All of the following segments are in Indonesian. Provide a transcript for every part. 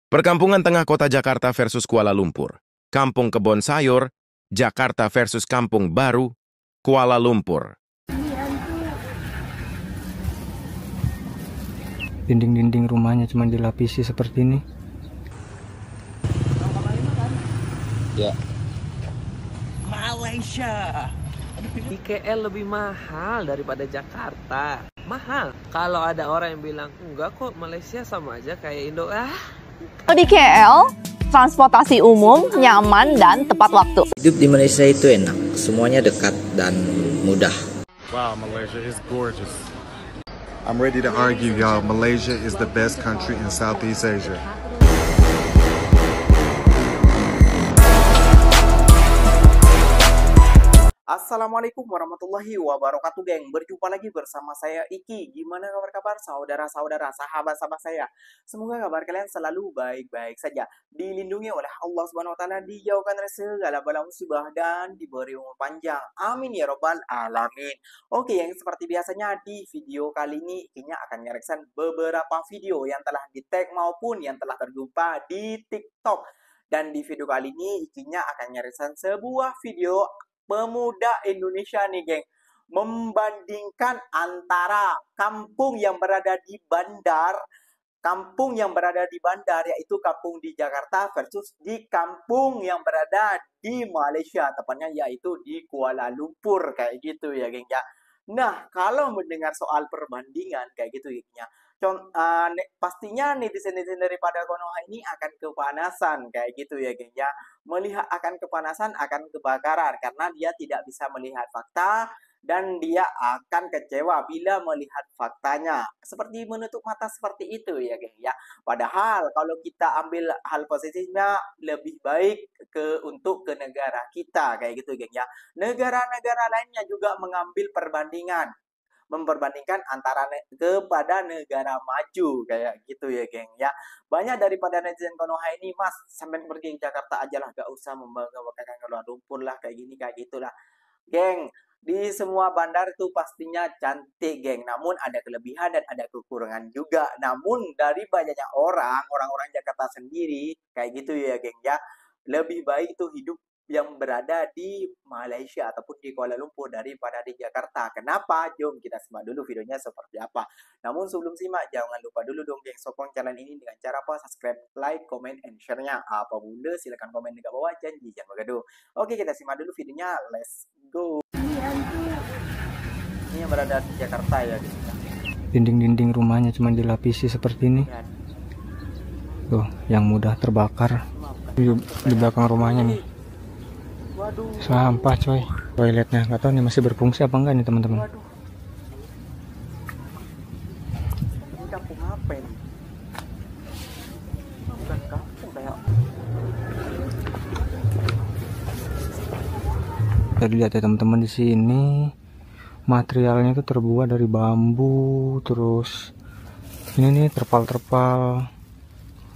Perkampungan Tengah Kota Jakarta versus Kuala Lumpur. Kampung Kebon Sayur, Jakarta versus Kampung Baru, Kuala Lumpur. Dinding-dinding rumahnya cuma dilapisi seperti ini. Ya. Malaysia. Di KL lebih mahal daripada Jakarta. Mahal. Kalau ada orang yang bilang, enggak kok Malaysia sama aja kayak Indo. Di KL, transportasi umum, nyaman, dan tepat waktu. Hidup di Malaysia itu enak, semuanya dekat dan mudah. Wow, Malaysia is gorgeous. I'm ready to argue, y'all. Malaysia is the best country in Southeast Asia. Assalamualaikum warahmatullahi wabarakatuh, geng. Berjumpa lagi bersama saya Iki. Gimana kabar saudara-saudara, sahabat-sahabat saya? Semoga kabar kalian selalu baik-baik saja, dilindungi oleh Allah Subhanahu wa taala, dijauhkan dari segala bala musibah dan diberi umur panjang. Amin ya robbal alamin. Oke, yang seperti biasanya di video kali ini Ikinya akan ngereksan beberapa video yang telah di-tag maupun yang telah terjumpa di TikTok. Dan di video kali ini Ikinya akan ngereksan sebuah video pemuda Indonesia nih, geng, membandingkan antara kampung yang berada di bandar, yaitu kampung di Jakarta versus di kampung yang berada di Malaysia, tepatnya yaitu di Kuala Lumpur, kayak gitu ya, geng ya. Nah, kalau mendengar soal perbandingan kayak gitu, gengnya, pastinya netizen-netizen daripada Konoha ini akan kepanasan kayak gitu ya, geng ya. Melihat akan kepanasan, akan kebakaran karena dia tidak bisa melihat fakta dan dia akan kecewa bila melihat faktanya. Seperti menutup mata seperti itu ya, geng ya. Padahal kalau kita ambil hal positifnya, lebih baik untuk negara kita kayak gitu, geng ya. Negara-negara lainnya juga mengambil memperbandingkan antara kepada negara maju kayak gitu ya, geng ya. Banyak daripada netizen Konoha ini, mas sampai pergi ke Jakarta aja lah, gak usah membanggakan Kuala Lumpur lah, kayak gini kayak gitulah, geng. Di semua bandar itu pastinya cantik, geng, namun ada kelebihan dan ada kekurangan juga. Namun dari banyaknya orang-orang Jakarta sendiri kayak gitu ya, geng ya, lebih baik itu hidup yang berada di Malaysia ataupun di Kuala Lumpur daripada di Jakarta. Kenapa? Jom kita simak dulu videonya seperti apa. Namun sebelum simak, jangan lupa dulu dong, geng, sokong channel ini dengan cara apa? Subscribe, like, comment, and share-nya. Apa bunda, silahkan komen di bawah, janji jangan bergaduh. Oke, kita simak dulu videonya. Let's go. Ini yang berada di Jakarta ya, gitu. Dinding-dinding rumahnya cuma dilapisi seperti ini. Tuh, yang mudah terbakar di belakang rumahnya nih. Sampah coy, toiletnya nggak tahu nih masih berfungsi apa enggak nih, teman-teman. Ini kampung apa ini? Bukan kampung kayak. Jadi lihat ya teman-teman, di sini materialnya itu terbuat dari bambu, terus ini nih terpal-terpal.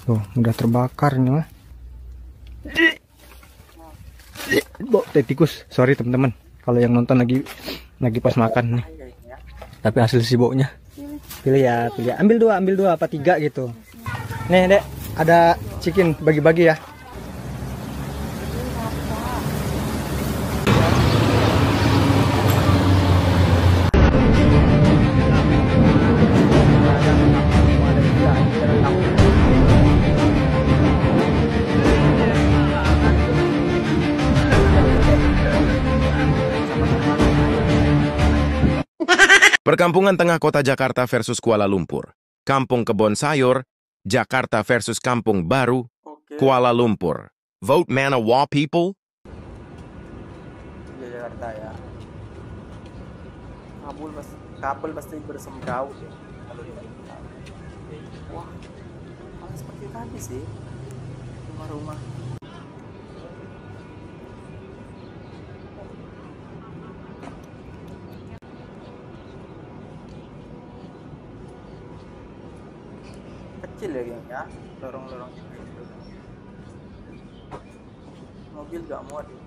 Tuh, udah terbakar ini mah. Tikus, sorry teman-teman kalau yang nonton lagi pas makan nih, tapi hasil sibuknya. Pilih ya, ambil dua apa 3 gitu. Nih dek, ada chicken, bagi-bagi ya. Perkampungan Tengah Kota Jakarta versus Kuala Lumpur. Kampung Kebon Sayur, Jakarta versus Kampung Baru, Kuala Lumpur. Vote Manawa people. Jakarta ya. Kabel pasti bersembraut ya. Wah, seperti tadi sih rumah-rumah. Kecil ya, geng ya, lorong-lorongnya gitu. Mobil gak muat ya.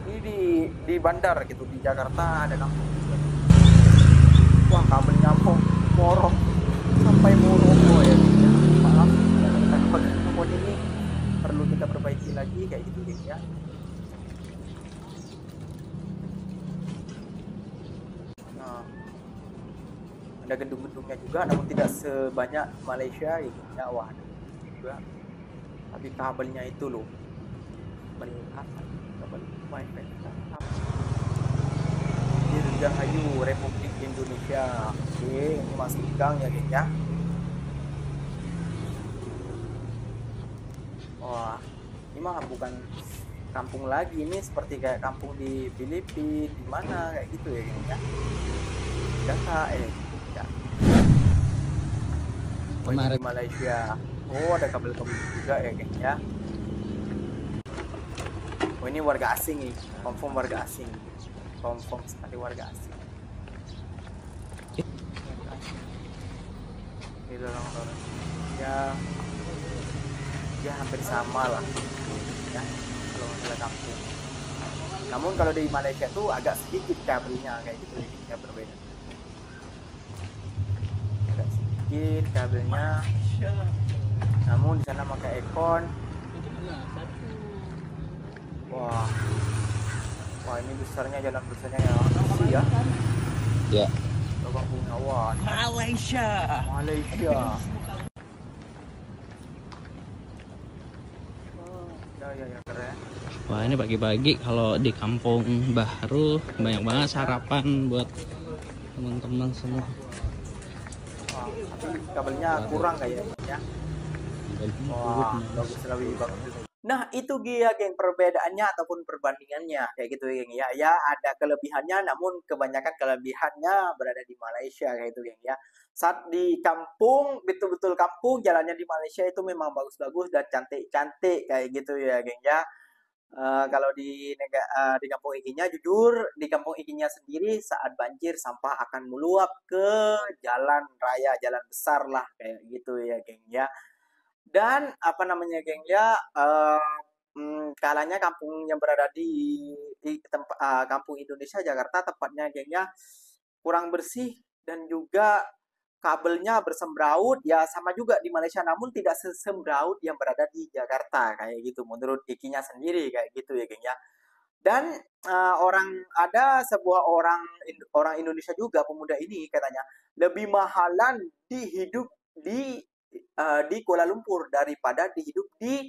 Ini di di bandar gitu, di Jakarta ada kampung juga. Wah, kabelnya morong sampai Morogo ya. Maaf, kabel ini perlu kita perbaiki lagi kayak gitu ya. Nah, ada gedung-gedungnya juga, namun tidak sebanyak Malaysia gitu ya. Wah, juga. Tapi kabelnya itu loh, kabel apa? Kabel wifi. Dirgahayu Republik Indonesia. Oke, ini masih gang ya geng ya. Wah, ini mah bukan kampung lagi, ini seperti kayak kampung di Filipina, di mana kayak gitu ya geng ya. Dhaka ya. Di Malaysia. Oh, ada kabel-kabel juga ya geng ya. Oh, ini warga asing nih, confirm warga asing. Confirm sekali warga asing. Ini lorong-lorong ya hampir sama lah ya kalau masalah kampung. Namun kalau di Malaysia tuh agak sedikit kabelnya kayak gitu ya, berbeda. Agak sedikit kabelnya. Namun di sana pakai ekon. Wah, ini besarnya, jalan besarnya ya. Masih ya? Ya. Kampung Awan. Malaysia. Ya, keren. Wah, ini pagi-pagi kalau di kampung baru banyak banget sarapan buat teman-teman semua. Wah, tapi kabelnya kurang kayaknya ya. Wah, bagus, lebih bagus. Nah, itu dia geng perbedaannya ataupun perbandingannya kayak gitu geng ya. Ya, ada kelebihannya, namun kebanyakan kelebihannya berada di Malaysia kayak gitu geng ya. Saat di kampung, betul-betul kampung, jalannya di Malaysia itu memang bagus-bagus dan cantik-cantik kayak gitu ya geng ya. Kalau di kampung ikinya, jujur di kampung ikinya sendiri saat banjir sampah akan meluap ke jalan raya, jalan besar lah kayak gitu ya geng ya. Dan apa namanya geng ya, kalanya kampung yang berada di kampung Indonesia Jakarta tepatnya geng ya, kurang bersih dan juga kabelnya bersembraut ya, sama juga di Malaysia, namun tidak sesembraut yang berada di Jakarta kayak gitu menurut ikinya sendiri kayak gitu ya geng ya. Dan ada sebuah orang Indonesia juga, pemuda ini katanya lebih mahalan hidup di Kuala Lumpur daripada hidup di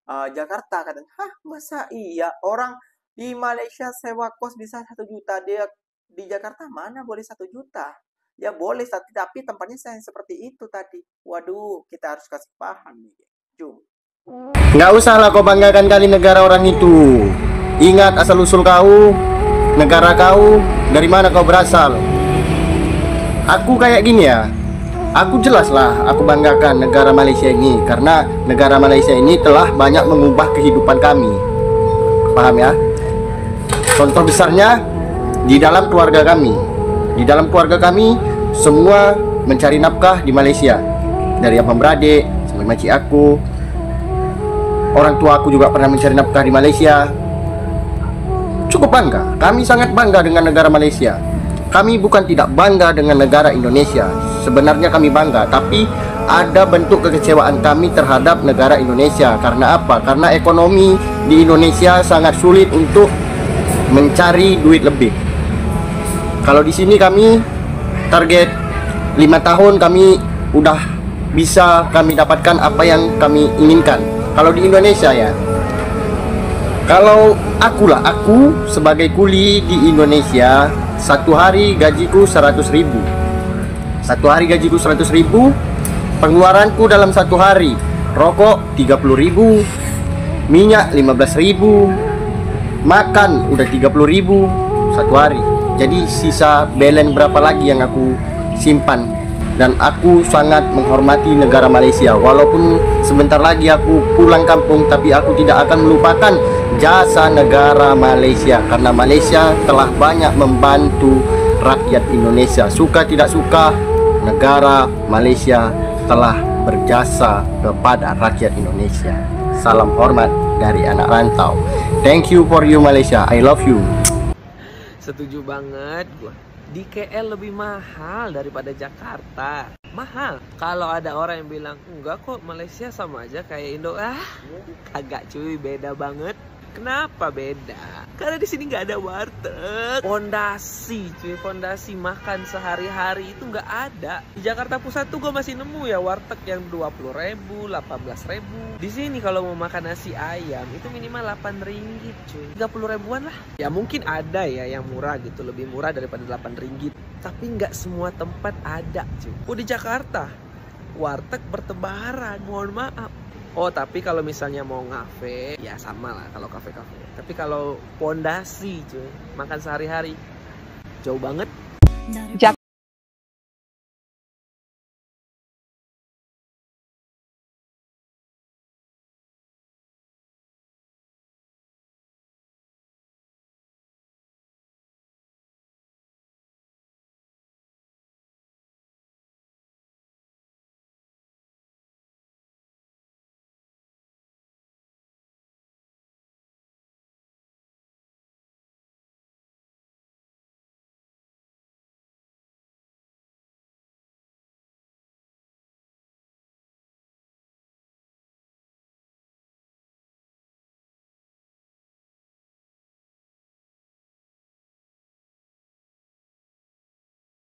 Jakarta katanya. Hah, masa iya orang di Malaysia sewa kos bisa 1 juta, dia di Jakarta mana boleh 1 juta? Ya boleh, tapi tempatnya saya seperti itu tadi. Waduh, kita harus kasih paham nih. Jom. Nggak usahlah kau banggakan kali negara orang itu. Ingat asal-usul kau, negara kau, dari mana kau berasal. Aku kayak gini ya. Aku jelas lah, aku banggakan negara Malaysia ini. Karena negara Malaysia ini telah banyak mengubah kehidupan kami. Paham ya? Contoh besarnya, di dalam keluarga kami. Di dalam keluarga kami, semua mencari nafkah di Malaysia. Dari abang beradik, sampai makcik aku. Orang tua aku juga pernah mencari nafkah di Malaysia. Cukup bangga, kami sangat bangga dengan negara Malaysia. Kami bukan tidak bangga dengan negara Indonesia. Sebenarnya kami bangga, tapi ada bentuk kekecewaan kami terhadap negara Indonesia. Karena apa? Karena ekonomi di Indonesia sangat sulit untuk mencari duit lebih. Kalau di sini kami target 5 tahun kami udah bisa kami dapatkan apa yang kami inginkan. Kalau di Indonesia ya, kalau aku sebagai kuli di Indonesia, 1 hari gajiku 100.000. 1 hari gajiku 100.000. Pengeluaranku dalam 1 hari, rokok 30.000, minyak 15.000, makan udah 30.000 1 hari. Jadi sisa balance berapa lagi yang aku simpan. Dan aku sangat menghormati negara Malaysia. Walaupun sebentar lagi aku pulang kampung, tapi aku tidak akan melupakan jasa negara Malaysia. Karena Malaysia telah banyak membantu rakyat Indonesia. Suka tidak suka, negara Malaysia telah berjasa kepada rakyat Indonesia. Salam hormat dari anak rantau. Thank you for you Malaysia, I love you. Setuju banget gua. Di KL lebih mahal daripada Jakarta. Mahal. Kalau ada orang yang bilang, enggak kok Malaysia sama aja kayak Indo. Kagak cuy, beda banget. Kenapa beda? Karena di sini nggak ada warteg. Fondasi cuy, fondasi makan sehari-hari itu nggak ada. Di Jakarta Pusat tuh gue masih nemu ya warteg yang 20.000, 18.000. Di sini kalau mau makan nasi ayam itu minimal 8 ringgit cuy. 30 ribuan lah. Ya mungkin ada ya yang murah gitu, lebih murah daripada 8 ringgit. Tapi nggak semua tempat ada cuy. Oh di Jakarta, warteg bertebaran, mohon maaf. Oh tapi kalau misalnya mau ngafe, ya sama lah kalau kafe-kafe. Tapi kalau pondasi cuy, makan sehari-hari, jauh banget.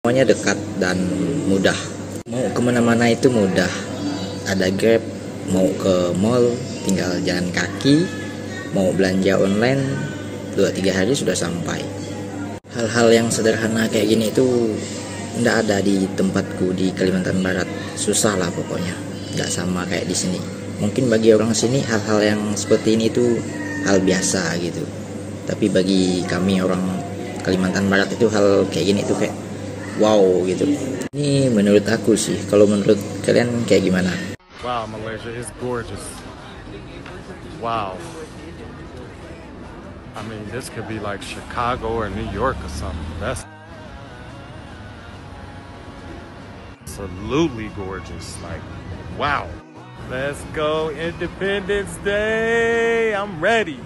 Semuanya dekat dan mudah. Mau kemana-mana itu mudah. Ada Grab, mau ke mall tinggal jalan kaki, mau belanja online 2-3 hari sudah sampai. Hal-hal yang sederhana kayak gini itu nggak ada di tempatku di Kalimantan Barat. Susah lah pokoknya, nggak sama kayak di sini. Mungkin bagi orang sini hal-hal yang seperti ini itu hal biasa gitu. Tapi bagi kami orang Kalimantan Barat itu hal kayak gini itu kayak wow gitu. Ini menurut aku sih. Kalau menurut kalian kayak gimana? Wow, Malaysia is gorgeous. Wow. I mean, this could be like Chicago or New York or something. That's absolutely gorgeous. Like, wow. Let's go Independence Day. I'm ready.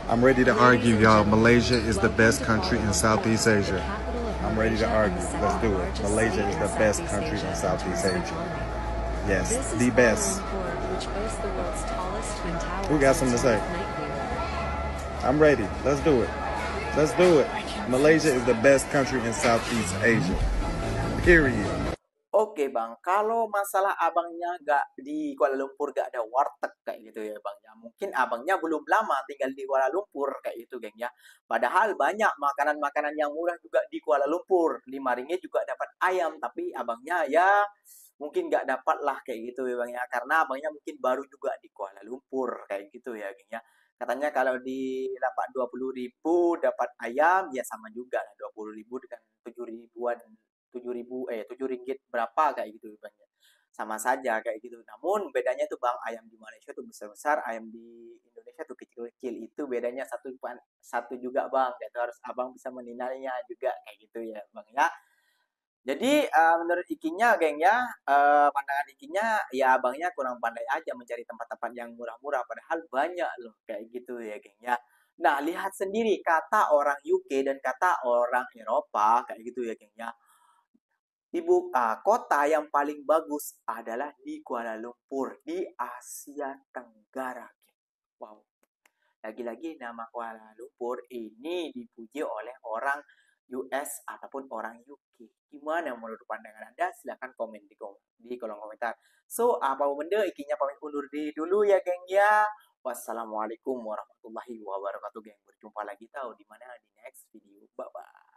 I'm ready to argue, y'all. Malaysia is the best country in Southeast Asia. I'm ready to argue. Let's do it. Malaysia is the best country in Southeast Asia. Yes, the best. Who got something to say? I'm ready. Let's do it. Let's do it. Malaysia is the best country in Southeast Asia. Period. Oke bang, kalau masalah abangnya gak di Kuala Lumpur gak ada warteg kayak gitu ya bang ya. Mungkin abangnya belum lama tinggal di Kuala Lumpur kayak gitu geng ya. Padahal banyak makanan-makanan yang murah juga di Kuala Lumpur. 5 ringgit juga dapat ayam, tapi abangnya ya mungkin gak dapat lah kayak gitu ya bang ya. Karena abangnya mungkin baru juga di Kuala Lumpur kayak gitu ya geng ya. Katanya kalau di dapat 20.000 dapat ayam ya sama juga lah 20.000 dengan 7 ribuan 7 ringgit berapa kayak gitu banyak sama saja kayak gitu. Namun bedanya tuh bang, ayam di Malaysia tuh besar-besar, ayam di Indonesia tuh kecil-kecil, itu bedanya satu juga bang. Itu harus abang bisa menilainya juga kayak gitu ya bang ya. Jadi menurut Ikinya geng ya, pandangan Ikinya ya abangnya kurang pandai aja mencari tempat-tempat yang murah-murah, padahal banyak loh kayak gitu ya geng ya. Nah lihat sendiri kata orang UK dan kata orang Eropa kayak gitu ya geng ya. Kota yang paling bagus adalah di Kuala Lumpur, di Asia Tenggara. Wow. Lagi-lagi nama Kuala Lumpur ini dipuji oleh orang US ataupun orang UK. Gimana menurut pandangan Anda? Silahkan komen di kolom komentar. So, apa benda Ikinya pamit undur diri dulu ya, geng ya. Wassalamualaikum warahmatullahi wabarakatuh, geng. Berjumpa lagi tahu di mana di next video. Bye-bye.